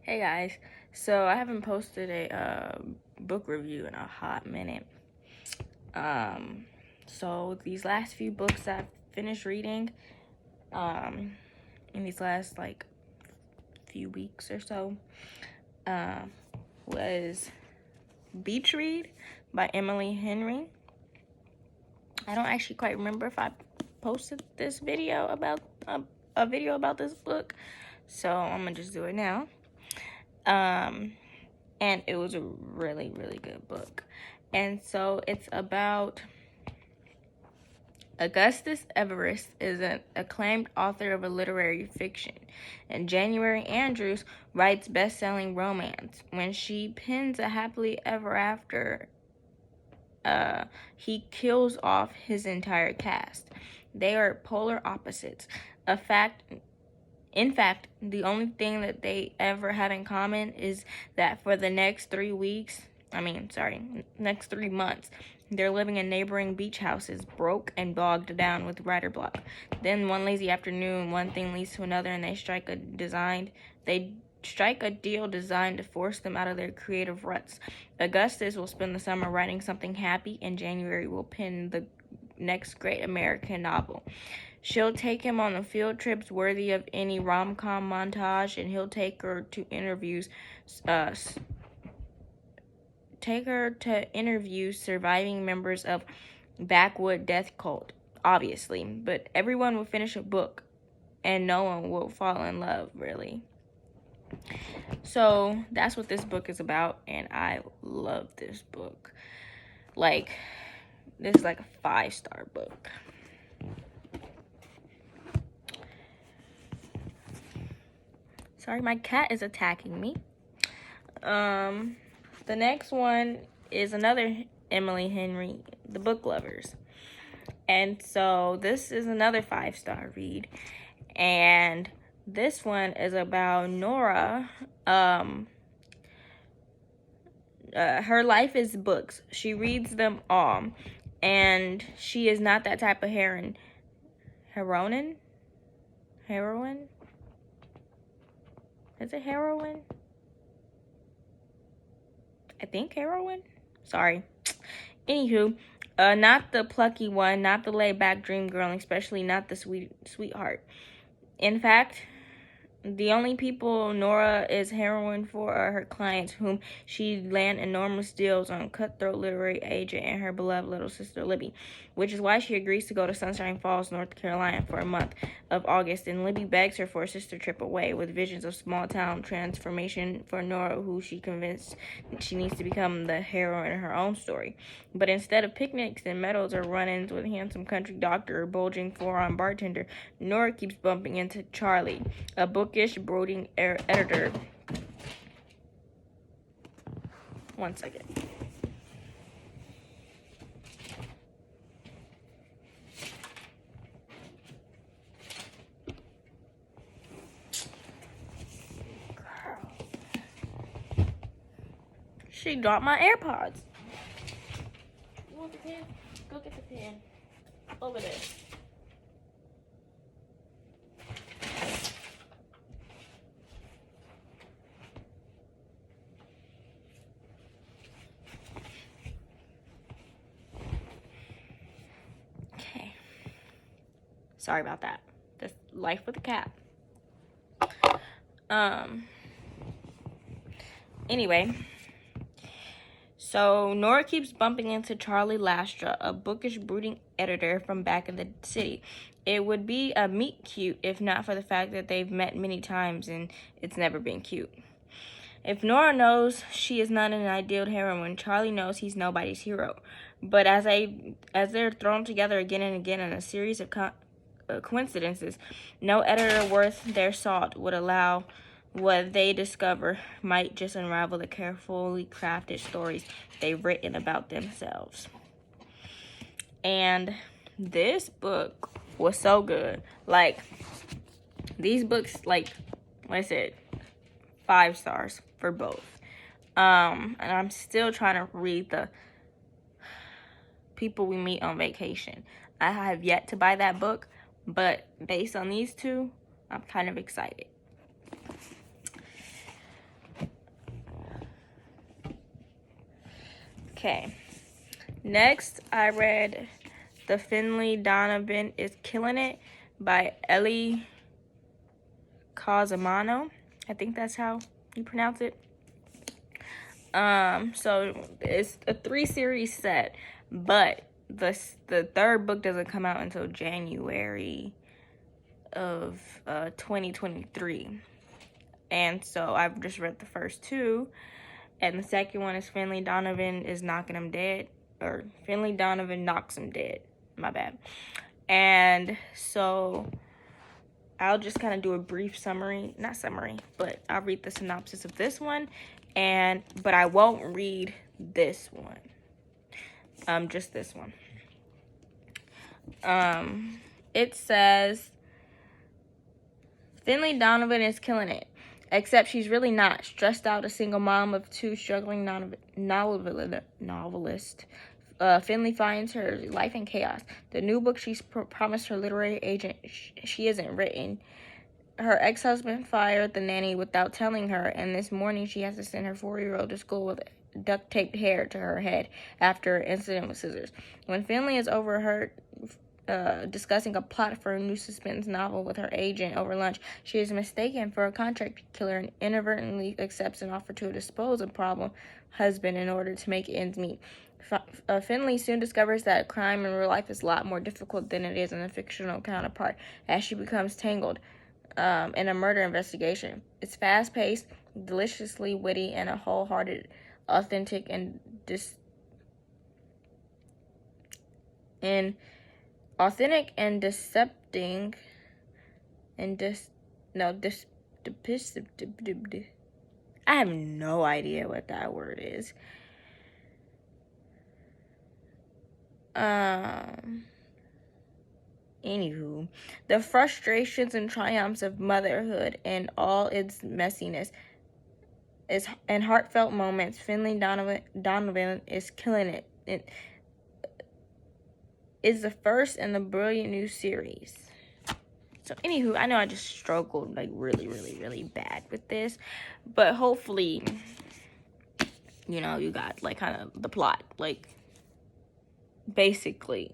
Hey guys, so I haven't posted a book review in a hot minute. So these last few books I've finished reading, in these last few weeks or so, was Beach Read by Emily Henry. I don't actually quite remember if I posted this video about a video about this book, so I'm gonna just do it now. And it was a really, really good book. And so it's about Augustus Everest is an acclaimed author of a literary fiction, and January Andrews writes best-selling romance. When she pens a happily ever after, he kills off his entire cast. They are polar opposites. In fact, the only thing that they ever have in common is that for the next 3 months, they're living in neighboring beach houses, broke and bogged down with writer block. Then one lazy afternoon, one thing leads to another, and they strike a deal designed to force them out of their creative ruts. Augustus will spend the summer writing something happy, and January will pen the next great American novel. She'll take him on the field trips worthy of any rom-com montage, and he'll take her to interview surviving members of backwood death cult, obviously. But everyone will finish a book, and no one will fall in love, really. So that's what this book is about, and I love this book. This is like a 5-star book. Sorry, my cat is attacking me. The next one is another Emily Henry, The Book Lovers. And so this is another 5-star read. And this one is about Nora. Her life is books. She reads them all. And she is not that type of heroine? Is it heroine? I think heroine. Sorry. Anywho, not the plucky one, not the laid-back dream girl, and especially not the sweetheart. In fact, the only people Nora is heroine for are her clients, whom she land enormous deals on, cutthroat literary agent and her beloved little sister Libby, which is why she agrees to go to Sunshine Falls, North Carolina for a month of August, and Libby begs her for a sister trip away with visions of small-town transformation for Nora, who she convinced she needs to become the hero in her own story. But instead of picnics and meadows or run-ins with handsome country doctor or bulging four-arm bartender, Nora keeps bumping into Charlie, a bookish, brooding editor. One second. She dropped my AirPods. You want the pen? Go get the pen. Over there. Okay. Sorry about that. That's life with a cat. Anyway. So Nora keeps bumping into Charlie Lastra, a bookish, brooding editor from back in the city. It would be a meet cute if not for the fact that they've met many times and it's never been cute. If Nora knows she is not an ideal heroine, Charlie knows he's nobody's hero. But as they're thrown together again and again in a series of coincidences, no editor worth their salt would allow what they discover might just unravel the carefully crafted stories they've written about themselves. And this book was so good. These books, like I said, 5 stars for both. And I'm still trying to read the People We Meet on Vacation. I have yet to buy that book, but based on these two, I'm kind of excited. Okay. Next, I read The Finley Donovan is Killing It by Ellie Cosimano. I think that's how you pronounce it. So it's a 3-series set, but the third book doesn't come out until January of 2023. And so I've just read the first 2, and the second one is Finley Donovan is Knocking Him Dead, or Finley Donovan Knocks Him Dead. My bad. And so I'll just kind of do a brief summary, not summary, but I'll read the synopsis of this one, but I won't read this one. Just this one. It says, Finley Donovan is killing it, except she's really not. Stressed out, a single mom of 2, struggling novelist. Finley finds her life in chaos. The new book she's promised her literary agent she isn't written. Her ex-husband fired the nanny without telling her, and this morning she has to send her 4-year-old to school with duct-taped hair to her head after an incident with scissors. When Finley is overheard discussing a plot for a new suspense novel with her agent over lunch, she is mistaken for a contract killer and inadvertently accepts an offer to dispose of problem husband in order to make ends meet. Finley soon discovers that crime in real life is a lot more difficult than it is in a fictional counterpart, as she becomes tangled in a murder investigation. It's fast-paced, deliciously witty, and a wholehearted, authentic, and decepting I have no idea what that word is. Anywho, the frustrations and triumphs of motherhood and all its messiness and heartfelt moments. Finley Donovan is killing it. It is the first in the brilliant new series. So, anywho, I know I just struggled like really, really, really bad with this, but hopefully, you know, you got like kind of the plot. Like, basically,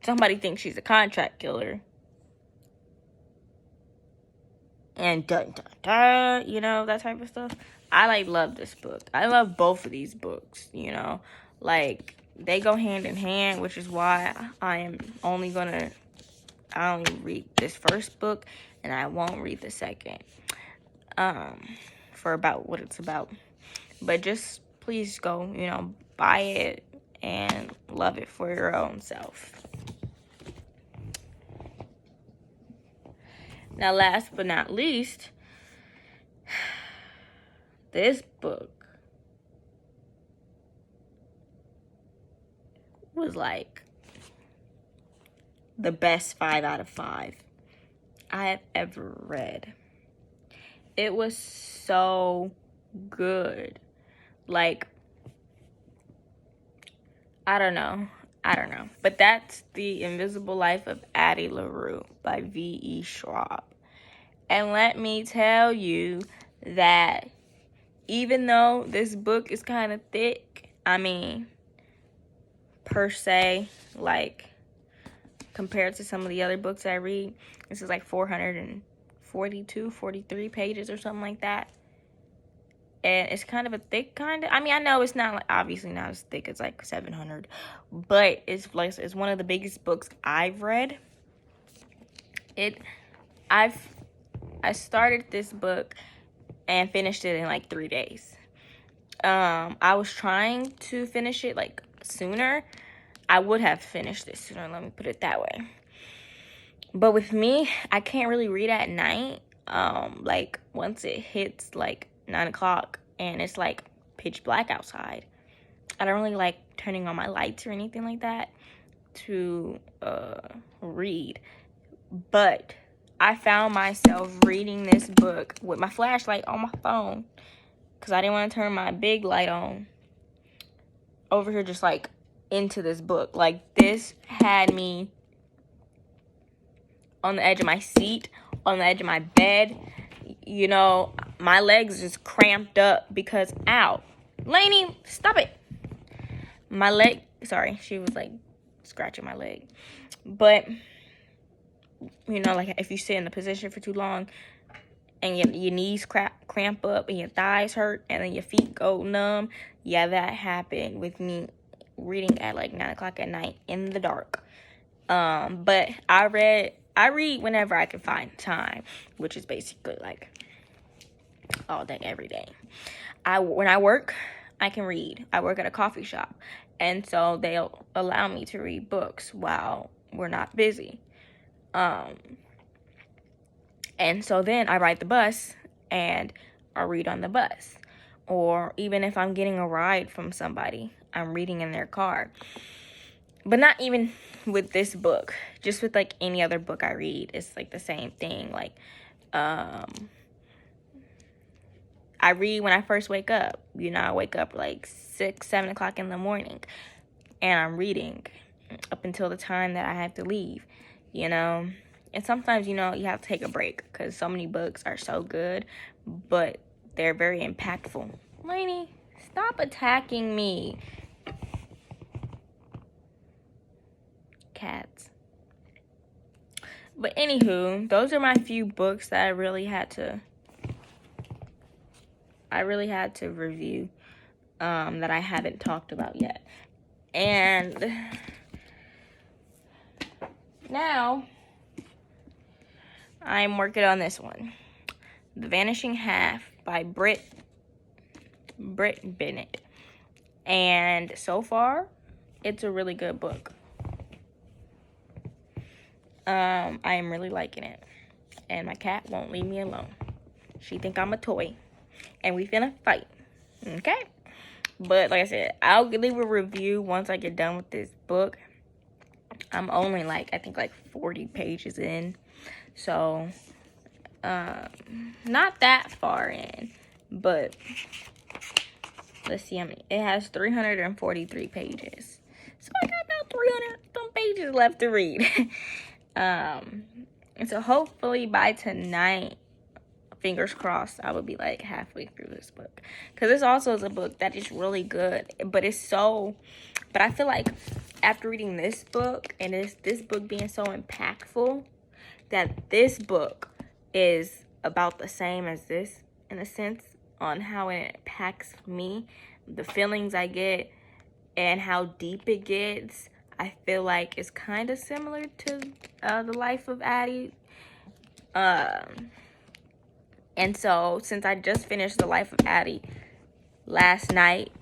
somebody thinks she's a contract killer, and dun dun dun, you know, that type of stuff. I like love this book. I love both of these books, you know, like they go hand in hand, which is why I only read this first book, and I won't read the second, for about what it's about. But just please go, you know, buy it and love it for your own self. Now, last but not least, this book was like the best 5 out of 5 I have ever read. It was so good. Like, I don't know. But that's The Invisible Life of Addie LaRue by V.E. Schwab. And let me tell you that even though this book is kind of thick, I mean, per se, like, compared to some of the other books I read, this is like 442, 43 pages or something like that. And it's kind of a thick kind of, I mean, I know it's not, like, obviously not as thick as like 700, but it's one of the biggest books I've read. I started this book and finished it in like 3 days. I was trying to finish it like sooner. I would have finished it sooner, let me put it that way. But with me, I can't really read at night. Like once it hits like 9 o'clock and it's like pitch black outside, I don't really like turning on my lights or anything like that to read. But I found myself reading this book with my flashlight on my phone because I didn't want to turn my big light on over here, just like into this book. Like, this had me on the edge of my seat, on the edge of my bed. You know, my legs just cramped up because, ow, Lainey, stop it. My leg, sorry, she was like scratching my leg. But, you know, like if you sit in the position for too long and your knees cramp up and your thighs hurt and then your feet go numb, yeah, that happened with me reading at like 9 o'clock at night in the dark. But I read whenever I can find time, which is basically like all day, every day. When I work, I can read. I work at a coffee shop, and so they'll allow me to read books while we're not busy. And so then I ride the bus and I read on the bus. Or even if I'm getting a ride from somebody, I'm reading in their car. But not even with this book. Just with like any other book I read, it's like the same thing. Like, I read when I first wake up. You know, I wake up like 6, 7 o'clock in the morning. And I'm reading up until the time that I have to leave, you know. And sometimes, you know, you have to take a break because so many books are so good, but they're very impactful. Lainey, stop attacking me. Cats. But anywho, those are my few books that I really had to review that I haven't talked about yet. And now I'm working on this one, The Vanishing Half by Britt Bennett. And so far, it's a really good book. I am really liking it. And my cat won't leave me alone. She think I'm a toy. And we finna fight. Okay? But like I said, I'll leave a review once I get done with this book. I'm only like, I think like 40 pages in. So, not that far in, but let's see how many. It has 343 pages. So I got about 300 some pages left to read. And so hopefully by tonight, fingers crossed, I will be like halfway through this book. Because this also is a book that is really good, but I feel like after reading this book and this book being so impactful, that this book is about the same as this in a sense on how it impacts me, the feelings I get, and how deep it gets. I feel like it's kind of similar to The Life of Addie. And so since I just finished The Life of Addie last night,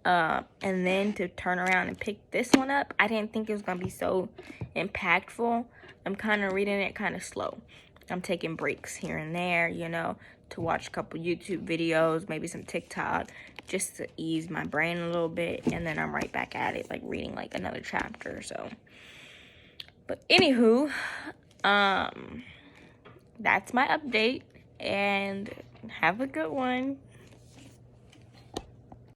and then to turn around and pick this one up, I didn't think it was going to be so impactful. I'm kind of reading it kind of slow. I'm taking breaks here and there, you know, to watch a couple YouTube videos, maybe some TikTok, just to ease my brain a little bit. And then I'm right back at it, like reading like another chapter or so. But anywho, that's my update. And have a good one.